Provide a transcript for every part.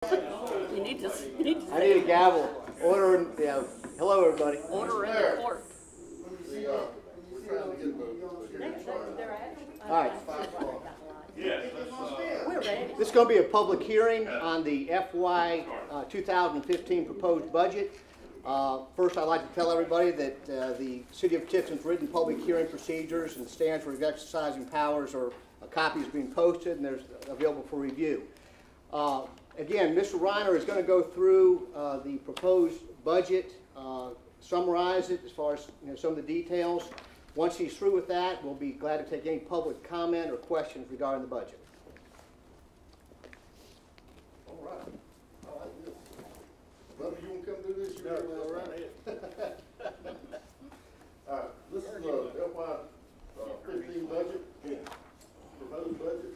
You need to, you need to I need a gavel. Order, yeah. Hello, everybody. order in the court. We're trying to get the hearing started. All right. We're ready. This is going to be a public hearing on the FY 2015 proposed budget. First, I'd like to tell everybody that the City of Tifton's written public hearing procedures and stands for exercising powers are a copy is being posted and there's available for review. Again, Mr. Reiner is going to go through the proposed budget, summarize it as far as some of the details. Once he's through with that, we'll be glad to take any public comment or questions regarding the budget. All right. I like this. Brother, you want to come do this? You got all right. All right. This is the FY 15 budget, proposed budget.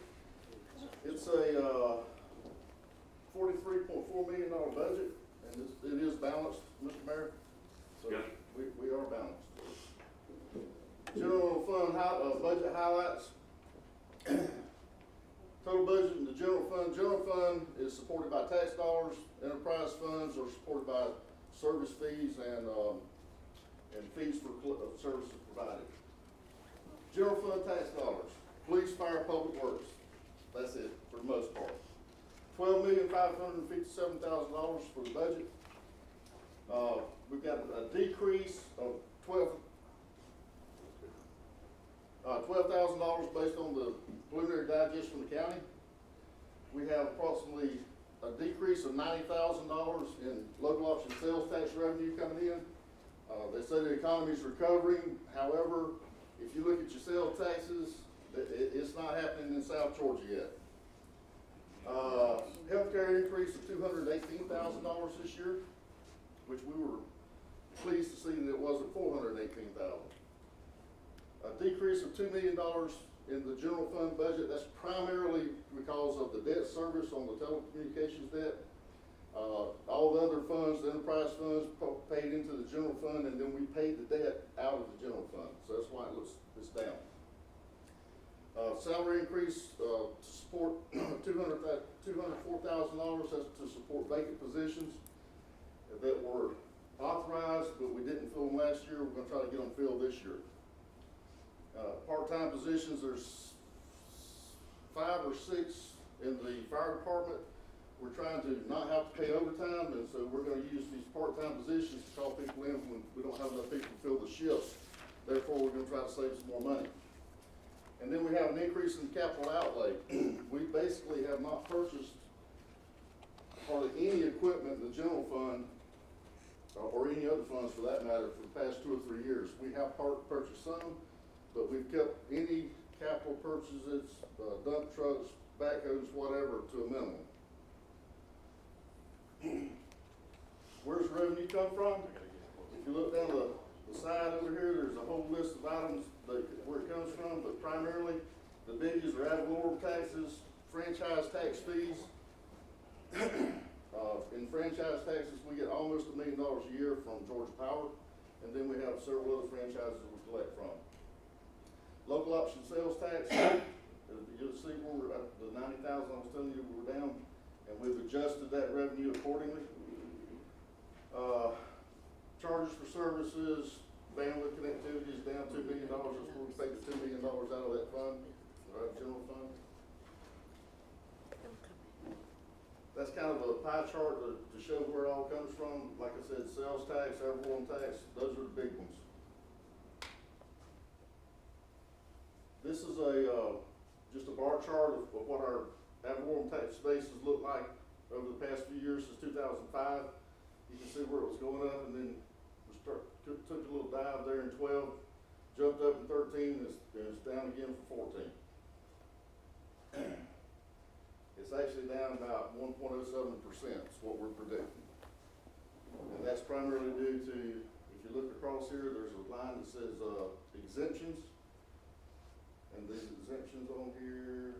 It's a $43.4 million budget, and it is balanced, Mr. Mayor. So we are balanced. General fund budget highlights. Total budget in the general fund. General fund is supported by tax dollars. Enterprise funds are supported by service fees and fees for services provided. General fund tax dollars. Police, fire, public works. That's it for the most part. $12,557,000 for the budget. We've got a decrease of $12,000 based on the preliminary digest from the county. We have approximately a decrease of $90,000 in local option sales tax revenue coming in. They say the economy is recovering. However, if you look at your sales taxes, it's not happening in South Georgia yet. Healthcare increase of $218,000 this year, which we were pleased to see that it wasn't $418,000. A decrease of $2 million in the general fund budget. That's primarily because of the debt service on the telecommunications debt. All the other funds, the enterprise funds, paid into the general fund, and then we paid the debt out of the general fund. So that's why it's down. Salary increase to support $204,000. That's to support vacant positions that were authorized, but we didn't fill them last year. We're going to try to get them filled this year. Part-time positions, there's 5 or 6 in the fire department. We're trying to not have to pay overtime, and so we're going to use these part-time positions to call people in when we don't have enough people to fill the shifts. Therefore, we're going to try to save some more money. And then we have an increase in capital outlay. We basically have not purchased hardly any equipment in the general fund, or any other funds for that matter, for the past 2 or 3 years. We have purchased some, but we've kept any capital purchases, dump trucks, backhoes, whatever, to a minimum. Where's the revenue come from? If you look down the side over here, there's a whole list of items where it comes from, but primarily the biggies are ad valorem taxes, franchise tax fees. In franchise taxes, we get almost $1 million a year from Georgia Power, and then we have several other franchises we collect from. Local option sales tax, you'll see where we're at the $90,000 I was telling you we were down, and we've adjusted that revenue accordingly. Charges for services, bandwidth connectivity is down $2 million. That's where we take the $2 million out of that fund, general fund. That's kind of a pie chart to show where it all comes from. Like I said, sales tax, ad valorem tax, those are the big ones. This is just a bar chart of what our ad valorem tax bases look like over the past few years since 2005. You can see where it was going up, and then we took a little dive there in 12, jumped up in 13, and it's down again for 14. It's actually down about 1.07%. Is what we're predicting, and that's primarily due to, if you look across here, there's a line that says exemptions. And these exemptions on here,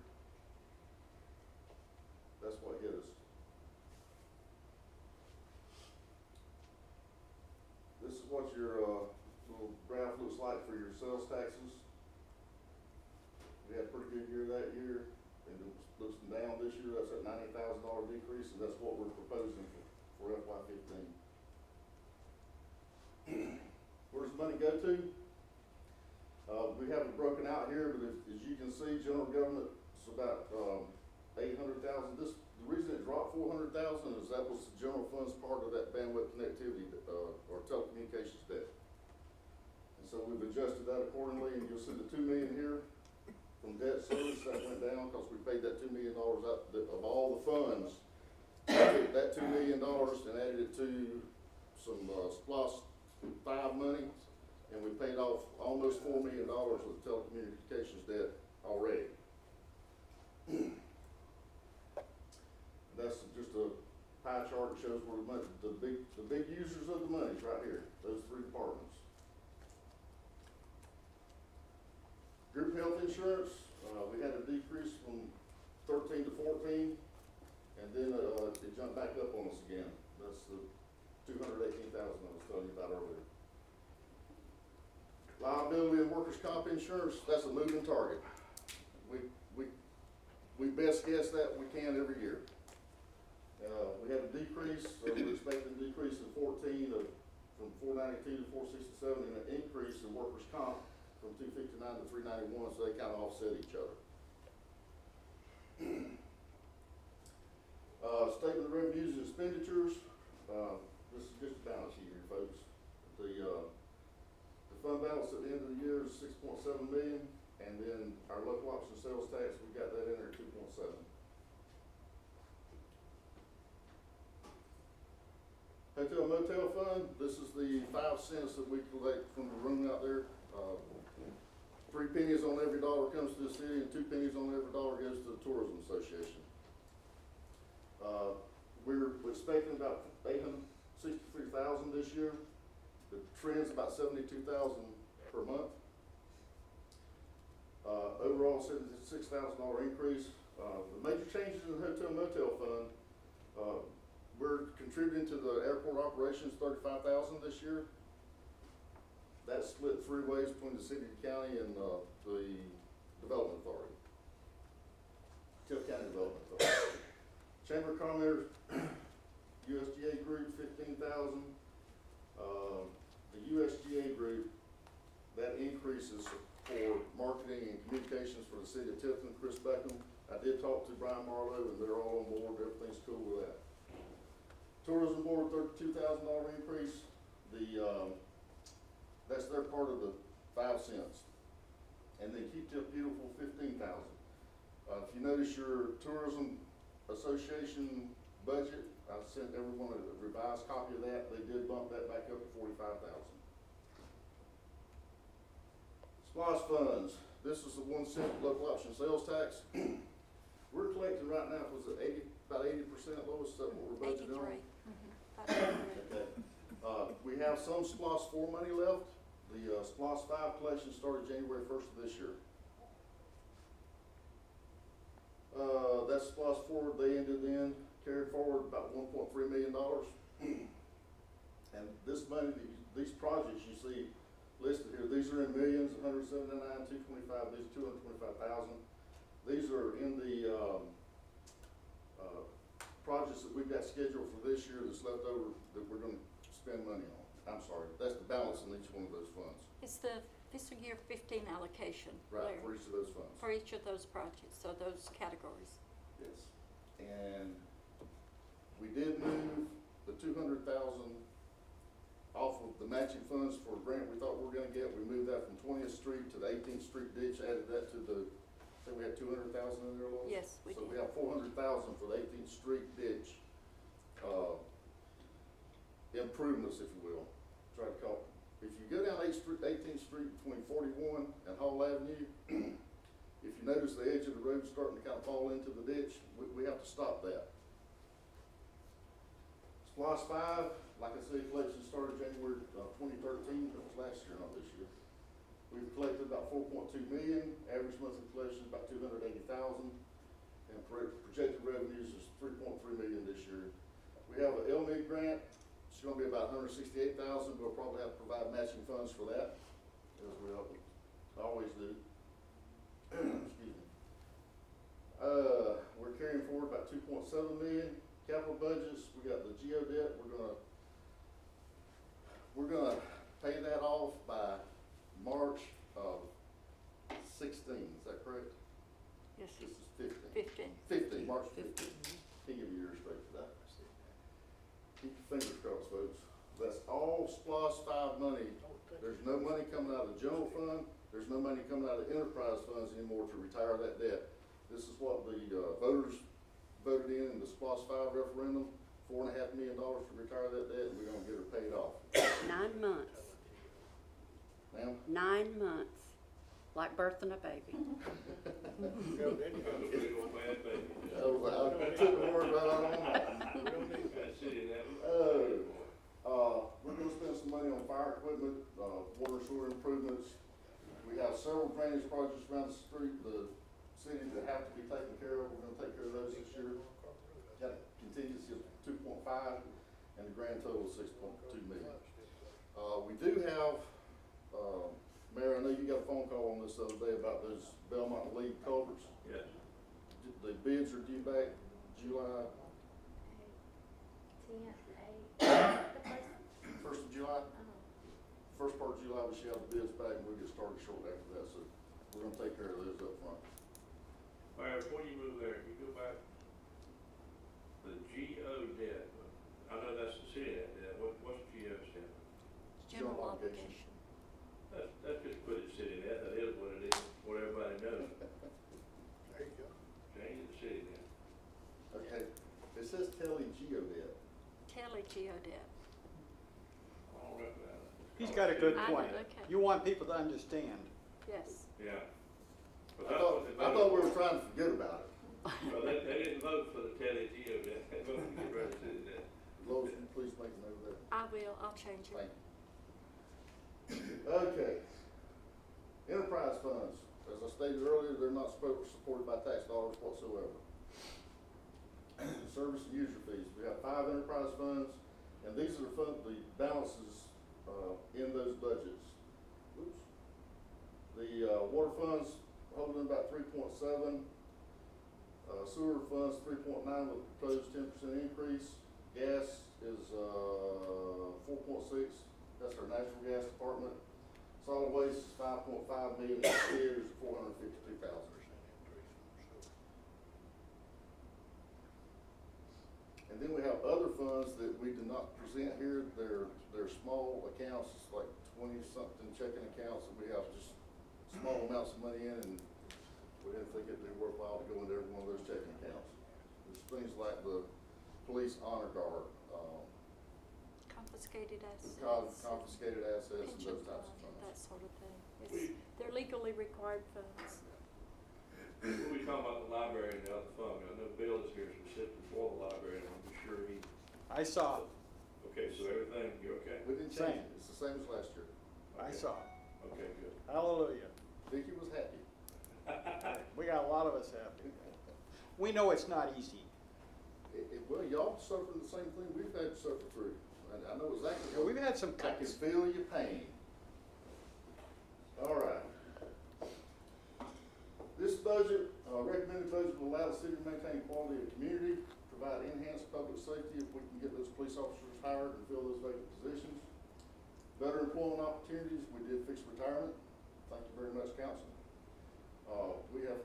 that's what hit us. This is what your little graph looks like for your sales taxes. We had a pretty good year that year, and it looks down this year. That's a $90,000 decrease. decrease, and that's what we're proposing for FY 15. Where does the money go to? We have it broken out here, but as you can see, general government is about, 800,000. The reason it dropped 400,000 is that was the general fund's part of that bandwidth connectivity, or telecommunications debt. And so we've adjusted that accordingly, and you'll see the 2 million here from debt service that went down because we paid that $2 million out of all the funds. We took that $2 million and added it to some, SPLOST 5 money, and we paid off almost $4 million of telecommunications debt already. That's just a pie chart that shows where the money, the big users of the money is right here, those 3 departments. Group health insurance, we had a decrease from 13 to 14, and then it jumped back up on us again. That's the 218,000 I was telling you about earlier. Liability and workers' comp insurance, that's a moving target. We best guess that we can every year. We had a decrease, we're expecting a decrease in 14 from 492 to 467, and an increase in workers' comp from 259 to 391, so they kind of offset each other. Statement of revenues and expenditures, this is just a balance sheet here, folks. The fund balance at the end of the year is 6.7 million, and then our local option sales tax, we got that in there at 2.7. Hotel motel fund, this is the 5 cents that we collect from the room out there. 3 pennies on every dollar comes to the city, and 2 pennies on every dollar goes to the Tourism Association. We're expecting about 863,000 this year. The trend's about 72,000 per month. Overall, $76,000 increase. The major changes in the hotel motel fund, we're contributing to the airport operations 35,000 this year. That's split 3 ways between the city, the county, and the development authority. Tift County Development Authority. Chamber of Commerce, USGA group, 15,000. The USGA group, that increases for marketing and communications for the city of Tifton, Chris Beckham. I did talk to Brian Marlowe, and they're all on board. Everything's cool with that. Tourism board, $32,000 increase. That's their part of the 5 cents. And then Keep Tift Beautiful, 15,000. If you notice your tourism association budget, I sent everyone a revised copy of that. They did bump that back up to 45,000. SPLOST funds. This is the 1 cent local option sales tax. We're collecting right now, was it about 80%, Lois? Is that what we're budgeting on? 83. Okay. We have some SPLOST 4 money left. The SPLOST 5 collection started January 1st of this year. That's SPLOST 4, they ended in, carried forward about $1.3 million. And this money, these projects you see listed here, these are in millions, 179, 225, these are 225,000. These are in the projects that we've got scheduled for this year that's left over that we're going to spend money on. I'm sorry, that's the balance in each one of those funds. It's the fiscal year 15 allocation. Right, there, for each of those funds. for each of those projects, so those categories. Yes. And we did move the 200,000 off of the matching funds for a grant we thought we were gonna get. We moved that from 20th Street to the 18th Street ditch, added that to the, I think we had 200,000 in there, Lois? Yes, we So did. we have 400,000 for the 18th Street ditch, improvements, if you will, try to call it. If you go down 18th Street between 41 and Hall Avenue, if you notice the edge of the road starting to kind of fall into the ditch, we have to stop that. SPLOST 5, like I said, collection started January 2013, that was last year, not this year. We've collected about 4.2 million, average monthly collection is about 280,000, and projected revenues is 3.3 million this year. We have an LMIG grant. It's gonna be about 168,000. We'll probably have to provide matching funds for that, as we always do. Excuse me. We're carrying forward about 2.7 million. capital budgets, we got the geodebt, we're gonna pay that off by March of 16, is that correct? Yes, This is 15. 15. March 15. Can't give you your straight for that. Keep your fingers crossed, folks. That's all SPOS 5 money. There's no money coming out of the general fund. There's no money coming out of enterprise funds anymore to retire that debt. This is what the voters voted in the SPOS 5 referendum, $4.5 million to retire that debt, and we're gonna get her paid off. 9 months. Ma'am? 9 months. Like birthing a baby. I took the word right out of my mouth. We're gonna spend some money on fire equipment, water and sewer improvements. We have several drainage projects around the street, the city that have to be taken care of. We're gonna take care of those this year. Got a contingency of 2.5 and the grand total is 6.2 million. We do have, Mayor, I know you got a phone call on this the other day about those Belmont League culverts. Yeah. The bids are due back July, 1st of July. First part of July, we should have the bids back and we'll get started shortly after that, so we're gonna take care of those up front. All right, before you move there, you go back, the GO debt, I know that's the city debt, what's GO stand for? General General obligation. That's just put it city debt, that is what it is, what everybody knows, There you go. change it to city debt. Okay, it says Telly Geo debt. Telly geodebt. All right, now. He's got a good I point. know, okay. You want people to understand. Yes. Yeah. But I that's thought, what they I voted thought we for. were trying to forget about it. Well, they didn't vote for the Telly GO debt, they voted to get rid of city debt. Lois, will you please make a note of that? I will, I'll change it. Thank you. Okay. Enterprise funds, as I stated earlier, they're not supported by tax dollars whatsoever. Service and user fees, we have 5 enterprise funds, and these are the balances, in those budgets. Oops. The, water funds holding about 3.7, sewer funds 3.9 with a proposed 10% increase. Gas is, 4.6, that's our natural gas department. Solid waste is 5.5 million, and stairs is 452,000. And then we have other funds that we do not present here. They're small accounts, it's like 20-something checking accounts that we have just small amounts of money in, and we didn't think it'd be worthwhile to go into every one of those checking accounts. There's things like the police honor guard, Confiscated assets. confiscated assets and Pension those types of fund, funds. that sort of thing. They're legally required funds. When we talk about the library and the other fund, I know Bill is here specifically for the library, and I'm sure he, I saw, okay, so everything, you're okay? We didn't change it, it's the same as last year. I Okay. saw. Okay, good. Hallelujah. Vicky was happy. We got a lot of us happy. We know it's not easy. Well, y'all suffered the same thing we've had to suffer through. And I know exactly Yeah, what. we've had some I can cuts. feel your pain. All right. This budget, recommended budget will allow the city to maintain quality of community, provide enhanced public safety if we can get those police officers hired and fill those vacant positions. Better employment opportunities, we did fix retirement. Thank you very much, council. We have,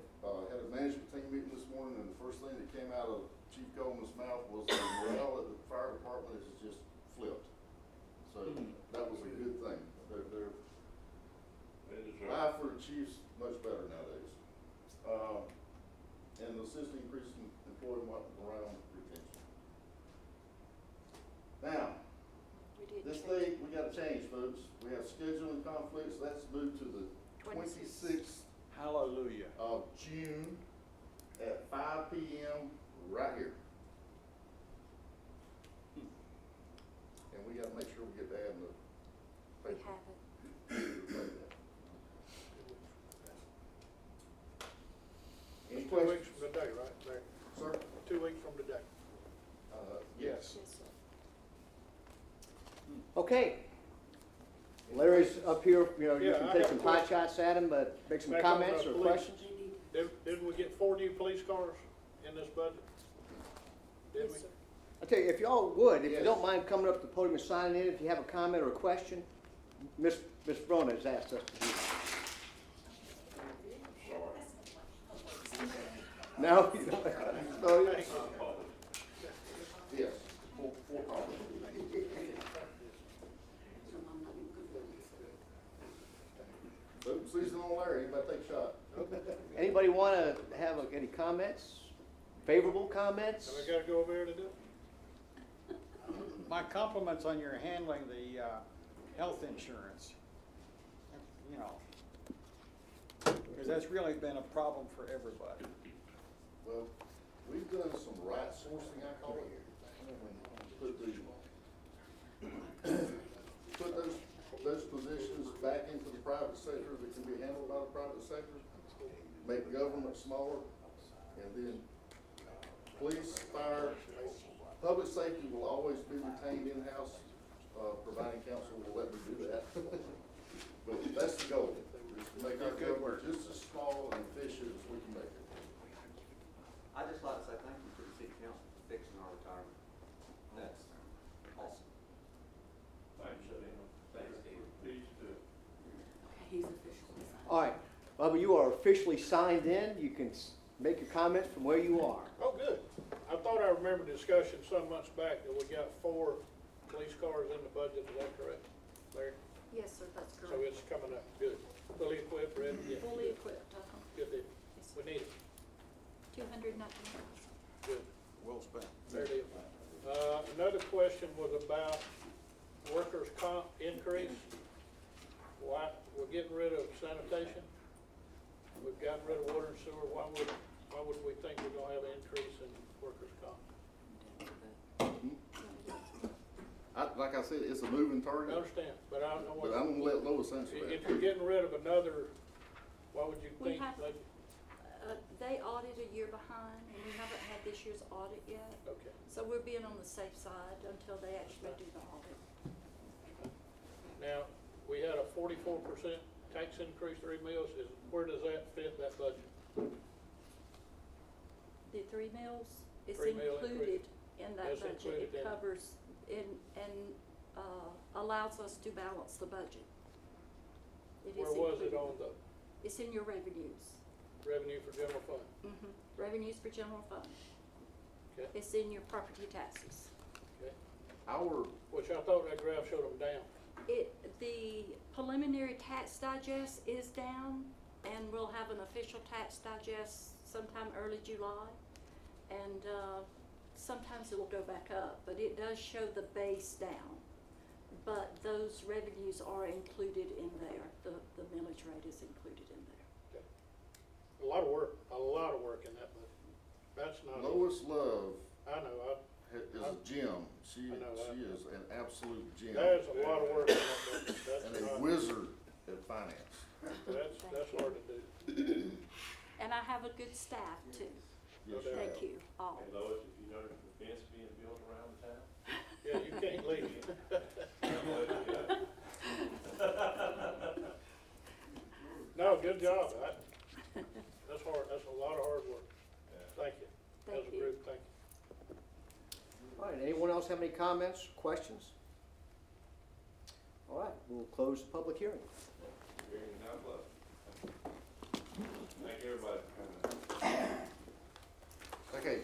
had a management team meeting this morning, and the first thing that came out of Chief Coleman's mouth was the morale at the fire department is just flipped. So that was a good thing. They're They deserve life it. for the chiefs much better nowadays. And the assistant increase in employee morale and retention. Now, We did this change. thing, we gotta change, folks. We have scheduling conflicts. That's moved to the 26th Hallelujah. of June at 5 p.m. right here. And we gotta make sure we get that in the We paper. have it. Any 2 weeks questions? from today, right, Larry? Sir? 2 weeks from today. Yes. Yes, sir. Okay. Larry's up here, you know, you Yeah, can I take have some a pot question. shots at him, but make some Back on comments the or police. questions. Didn't we get 4 new police cars in this budget? Did Yes, we? sir. I tell you, if y'all would, if you Yes. don't mind coming up to the podium and signing in, if you have a comment or a question, Miss Brona has asked us to do that. No? You don't- no, you- Yes, four copies. Open season on Larry, anybody take a shot? Anybody want to have any comments? Favorable comments? So we gotta go over there to do it? My compliments on your handling the health insurance. You know, because that's really been a problem for everybody. Well, we've done some right sourcing, I call it. Put those positions back into the private sector that can be handled by the private sector. Make government smaller, and then police, fire, public safety will always be retained in-house, providing council will let me do that. But that's the goal, is to make our Good work. government just as small and efficient as we can make it. I'd just like to say thank you to the city council for fixing our retirement. That's awesome. Thanks, Shannon. Thanks, Steve. Please do. He's officially signed. All right, Bubba, you are officially signed in. You can make your comments from where you are. Oh, good. I thought I remembered discussion some months back that we got 4 police cars in the budget, is that correct, Larry? Yes, sir, that's So correct. it's coming up, good. Fully equipped, ready, yeah. Fully equipped, Good deal. Yes. We need it, 219,000. good, Well spent. fair deal. Another question was about workers' comp increase. Why, we're getting rid of sanitation, we've gotten rid of water and sewer, why would we think we're gonna have an increase in workers' comp? Like I said, it's a moving I target, understand, but I don't know but I'm what, gonna let Lois answer if that. you're getting rid of another, why would you We think, have- like, They audit a year behind, and we haven't had this year's audit yet. okay. So we're being on the safe side until they actually do the audit. Now, we had a 44% tax increase, 3 meals, where does that fit that budget? The 3 meals is 3 meal included in that That's budget. included It in- covers and allows us to balance the budget. It is Where was it included. on the It's in your revenues. revenue for general fund? Revenues for general fund. Okay, It's in your property taxes. okay. Which I thought that graph showed them down. The preliminary tax digest is down, and we'll have an official tax digest sometime early July. And, sometimes it'll go back up, but it does show the base down. But those revenues are included in there, the millage rate is included in there. Okay. A lot of work in that budget. That's not, Lois Love I know, is a gem. She I know that. is an absolute gem. there's a lot of work in that budget. And That's a not, wizard at finance. that's hard to do. And I have a good staff too. Yes, Okay. Thank you, all. Hey, Lois, if you notice the fence being built around the town? Yeah, you can't leave. No, good job. That's hard, that's a lot of hard work. Thank you. Thank As a you. group, thank you. All right, anyone else have any comments, questions? All right, we'll close the public hearing. Hearing now closed. Thank everybody for coming. Okay,